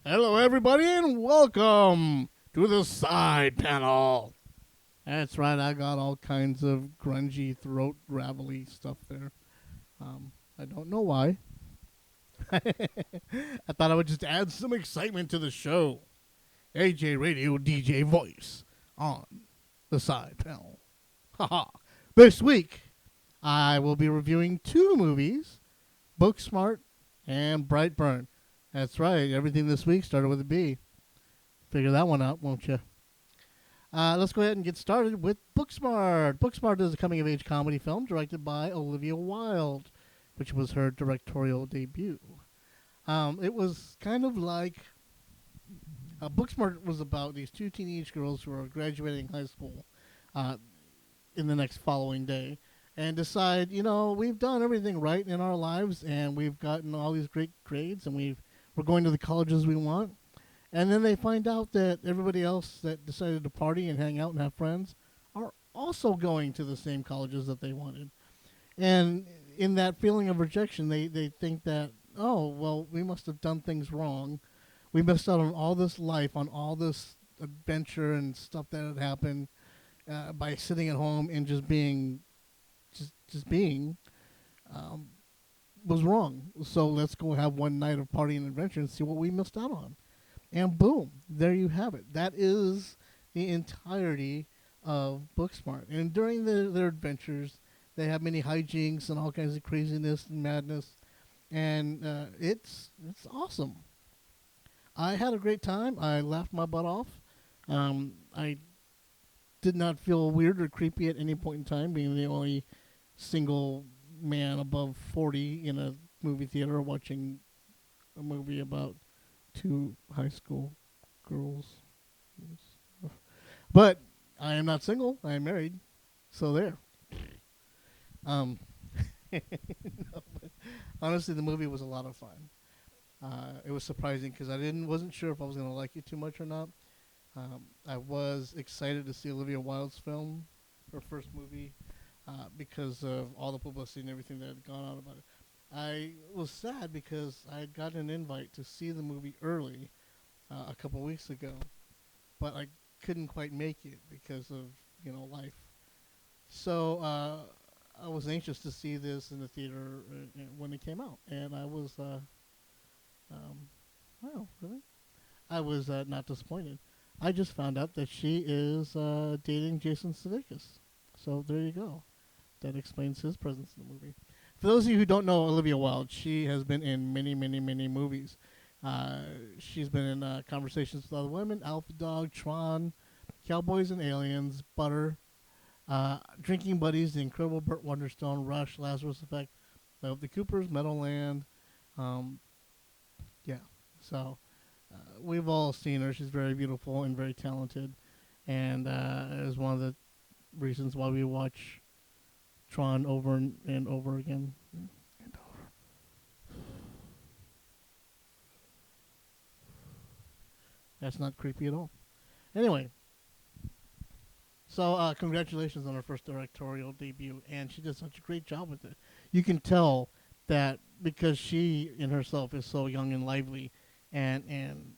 Hello, everybody, and welcome to the side panel. That's right, I got all kinds of grungy, throat ravelly stuff there. I don't know why. I thought I would just add some excitement to the show. AJ Radio DJ voice on the side panel. Haha. This week, I will be reviewing two movies, Booksmart and Brightburn. That's right, everything this week started with a B. Figure that one out, won't you? Let's go ahead and get started with Booksmart. Booksmart is a coming-of-age comedy film directed by Olivia Wilde, which was her directorial debut. It was kind of like Booksmart was about these two teenage girls who are graduating high school uh, in the next following day and decide, we've done everything right in our lives and we've gotten all these great grades and we're going to the colleges we want. And then they find out that everybody else that decided to party and hang out and have friends are also going to the same colleges that they wanted. And in that feeling of rejection, they think that, oh, well, we must have done things wrong. We missed out on all this life, on all this adventure and stuff that had happened by sitting at home and just being, just being, um, was wrong. So let's go have one night of party and adventure and see what we missed out on. And boom, there you have it. That is the entirety of Booksmart. And during their adventures, they have many hijinks and all kinds of craziness and madness. And it's awesome. I had a great time. I laughed my butt off. I did not feel weird or creepy at any point in time, being the only single man above 40 in a movie theater watching a movie about two high school girls. But I am not single. I am married. So there. Um, no, but honestly, the movie was a lot of fun. It was surprising because wasn't sure if I was going to like it too much or not. I was excited to see Olivia Wilde's film, her first movie, because of all the publicity and everything that had gone on about it. I was sad because I had gotten an invite to see the movie early a couple weeks ago, but I couldn't quite make it because of life. So I was anxious to see this in the theater when it came out, and I was wow, really? I was not disappointed. I just found out that she is dating Jason Sudeikis. So there you go. That explains his presence in the movie. For those of you who don't know Olivia Wilde, she has been in many, many, many movies. She's been in Conversations with Other Women, Alpha Dog, Tron, Cowboys and Aliens, Butter, Drinking Buddies, The Incredible Burt Wonderstone, Rush, Lazarus Effect, Love the Coopers, Meadowland. Yeah, so we've all seen her. She's very beautiful and very talented, and is one of the reasons why we watch Tron over and over again. And over. That's not creepy at all. Anyway, so congratulations on her first directorial debut, and she did such a great job with it. You can tell that because she in herself is so young and lively, and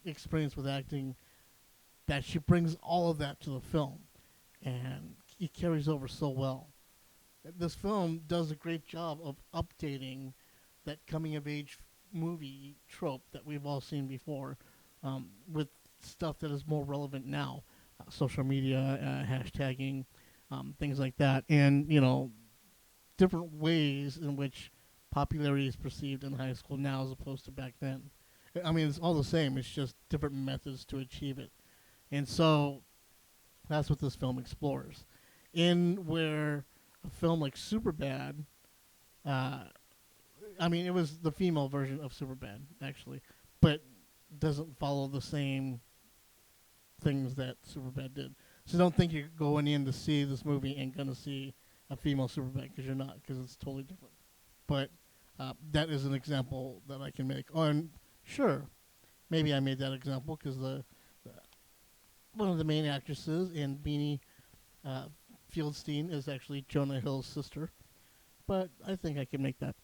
experienced with acting, that she brings all of that to the film, and it carries over so well. This film does a great job of updating that coming of age movie trope that we've all seen before, with stuff that is more relevant now, social media, hashtagging, things like that, and different ways in which popularity is perceived in high school now as opposed to back then. I mean, it's all the same. It's just different methods to achieve it, and so that's what this film explores. In where a film like Superbad, uh, I mean, it was the female version of Superbad, actually, but doesn't follow the same things that Superbad did. So don't think you're going in to see this movie and going to see a female Superbad, because you're not, because it's totally different. But that is an example that I can make. Oh, and sure, maybe I made that example because the one of the main actresses in Beanie uh, Fieldstein is actually Jonah Hill's sister. But I think I can make that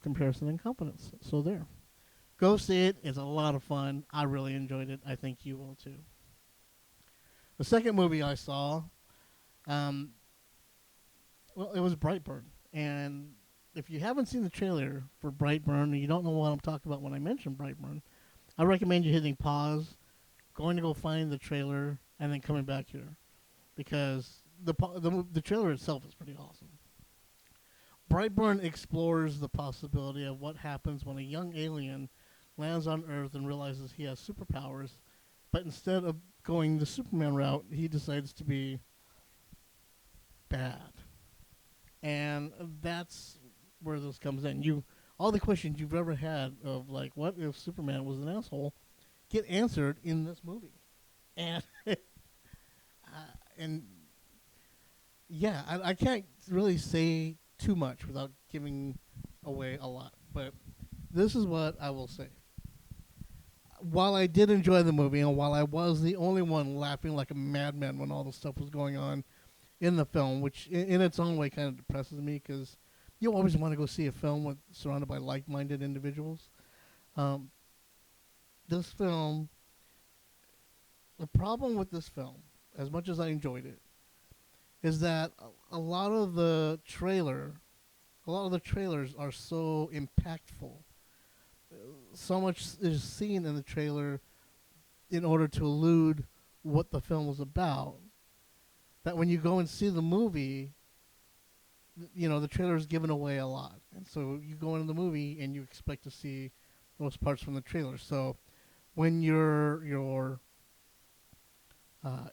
comparison in confidence. So there. Go see it. It's a lot of fun. I really enjoyed it. I think you will too. The second movie I saw, um, well, it was Brightburn. And if you haven't seen the trailer for Brightburn and you don't know what I'm talking about when I mention Brightburn, I recommend you hitting pause, going to go find the trailer, and then coming back here because the trailer itself is pretty awesome. Brightburn explores the possibility of what happens when a young alien lands on Earth and realizes he has superpowers, but instead of going the Superman route, he decides to be bad. And that's where this comes in. All the questions you've ever had of like, what if Superman was an asshole, get answered in this movie, and and yeah, I can't really say too much without giving away a lot, but this is what I will say. While I did enjoy the movie, and while I was the only one laughing like a madman when all the stuff was going on in the film, which in its own way kind of depresses me because you always want to go see a film surrounded by like-minded individuals. Um, this film, the problem with this film, as much as I enjoyed it, is that a lot of the trailers are so impactful. So much is seen in the trailer in order to elude what the film was about that when you go and see the movie, the trailer is giving away a lot. And so you go into the movie and you expect to see those parts from the trailer. So when you're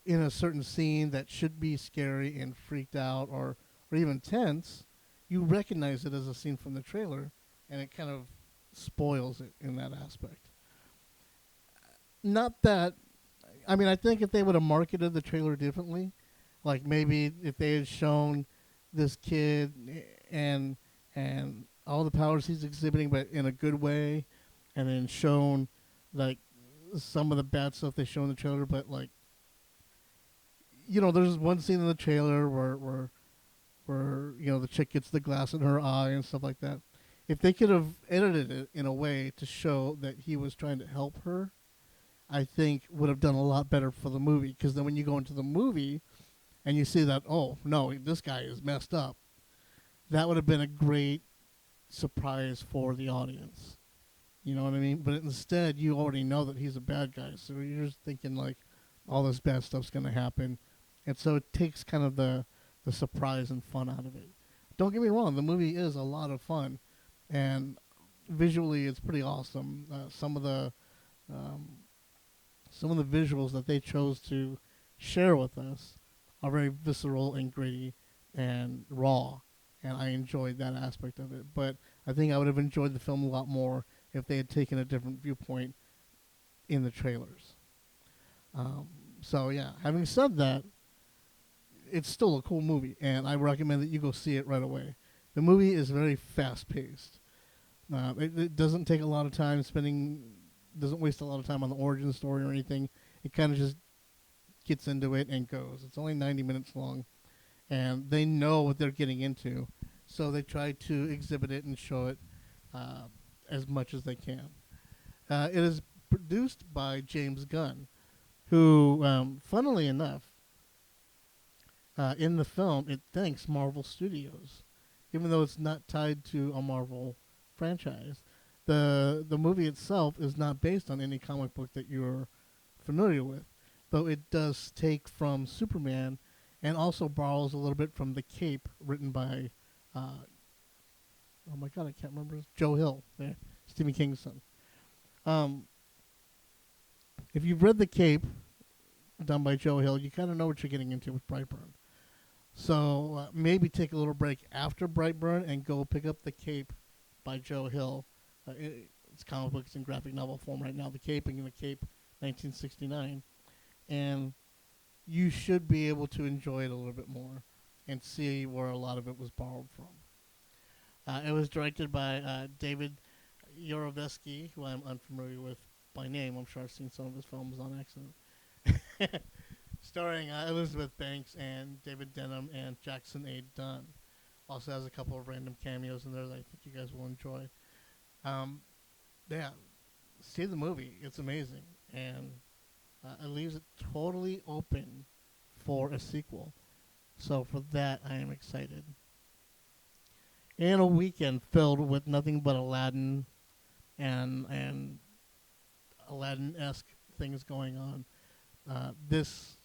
in a certain scene that should be scary and freaked out or even tense, you recognize it as a scene from the trailer, and it kind of spoils it in that aspect. Not that, I mean, I think if they would have marketed the trailer differently, like maybe if they had shown this kid and and all the powers he's exhibiting, but in a good way, and then shown like some of the bad stuff they show in the trailer, but like there's one scene in the trailer where the chick gets the glass in her eye and stuff like that. If they could have edited it in a way to show that he was trying to help her, I think would have done a lot better for the movie. Because then when you go into the movie and you see that, oh no, this guy is messed up, that would have been a great surprise for the audience. You know what I mean? But instead, you already know that he's a bad guy, so you're just thinking like all this bad stuff's going to happen, and so it takes kind of the surprise and fun out of it. Don't get me wrong, the movie is a lot of fun, and visually it's pretty awesome. Um, some of the visuals that they chose to share with us are very visceral and gritty and raw, and I enjoyed that aspect of it. But I think I would have enjoyed the film a lot more if they had taken a different viewpoint in the trailers. So yeah, having said that, it's still a cool movie, and I recommend that you go see it right away. The movie is very fast-paced. It doesn't take a lot of time doesn't waste a lot of time on the origin story or anything. It kind of just gets into it and goes. It's only 90 minutes long, and they know what they're getting into, so they try to exhibit it and show it as much as they can. It is produced by James Gunn, who, funnily enough, in the film, it thanks Marvel Studios, even though it's not tied to a Marvel franchise. The movie itself is not based on any comic book that you're familiar with, though it does take from Superman and also borrows a little bit from The Cape, written by, oh my god, I can't remember, Joe Hill, there, Stephen King's son. Um, if you've read The Cape, done by Joe Hill, you kind of know what you're getting into with Brightburn. So maybe take a little break after Brightburn and go pick up The Cape by Joe Hill. It's comic books in graphic novel form right now. The Cape and The Cape 1969. And you should be able to enjoy it a little bit more and see where a lot of it was borrowed from. It was directed by David Yarovesky, who I'm unfamiliar with by name. I'm sure I've seen some of his films on accident. Starring Elizabeth Banks and David Denham and Jackson A. Dunn. Also has a couple of random cameos in there that I think you guys will enjoy. Yeah, see the movie. It's amazing, and it leaves it totally open for a sequel. So for that, I am excited. And a weekend filled with nothing but Aladdin and Aladdin-esque things going on. This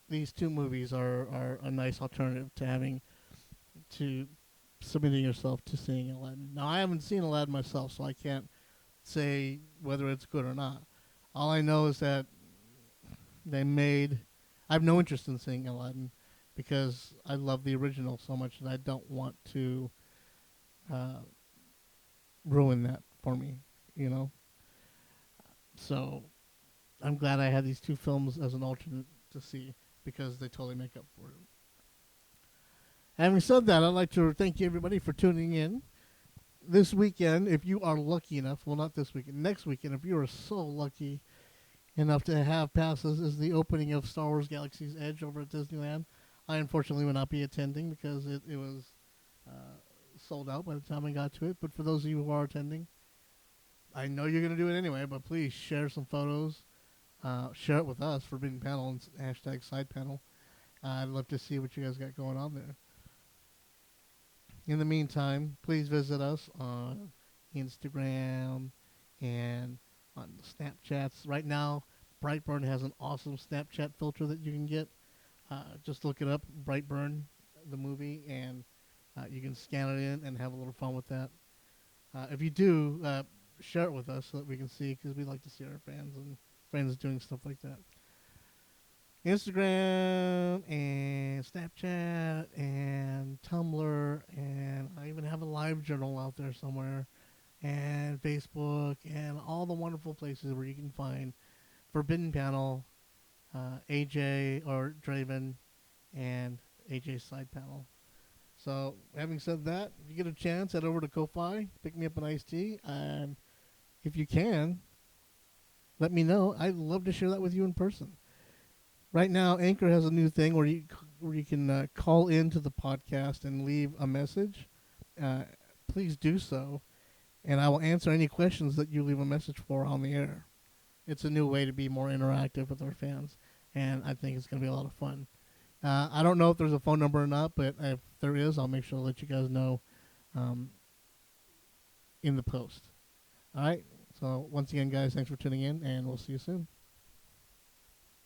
these two movies are a nice alternative to having to submitting yourself to seeing Aladdin. Now I haven't seen Aladdin myself, so I can't say whether it's good or not. All I know is that they made. I have no interest in seeing Aladdin because I love the original so much, and I don't want to uh, ruin that for me. You know, so I'm glad I had these two films as an alternate to see because they totally make up for it. Having said that, I'd like to thank you everybody for tuning in. This weekend, if you are lucky enough, well, not this weekend, next weekend, if you are so lucky enough to have passes, is the opening of Star Wars Galaxy's Edge over at Disneyland. I unfortunately will not be attending because it was uh, sold out by the time I got to it. But for those of you who are attending, I know you're going to do it anyway, but please share some photos. Share it with us, Forbidden Panel and hashtag Side Panel. I'd love to see what you guys got going on there. In the meantime, please visit us on Instagram and on the Snapchats. Right now, Brightburn has an awesome Snapchat filter that you can get. Just look it up, Brightburn, the movie, and you can scan it in and have a little fun with that. If you do, share it with us so that we can see, because we like to see our fans and friends doing stuff like that. Instagram and Snapchat and Tumblr, and I even have a live journal out there somewhere, and Facebook, and all the wonderful places where you can find Forbidden Panel, AJ or Draven, and AJ's Side Panel. So, having said that, if you get a chance, head over to Ko-Fi, pick me up an iced tea, and if you can, let me know. I'd love to share that with you in person. Right now, Anchor has a new thing where you can call into the podcast and leave a message. Please do so, and I will answer any questions that you leave a message for on the air. It's a new way to be more interactive with our fans, and I think it's going to be a lot of fun. I don't know if there's a phone number or not, but if there is, I'll make sure to let you guys know um, in the post. All right. So once again, guys, thanks for tuning in, and we'll see you soon.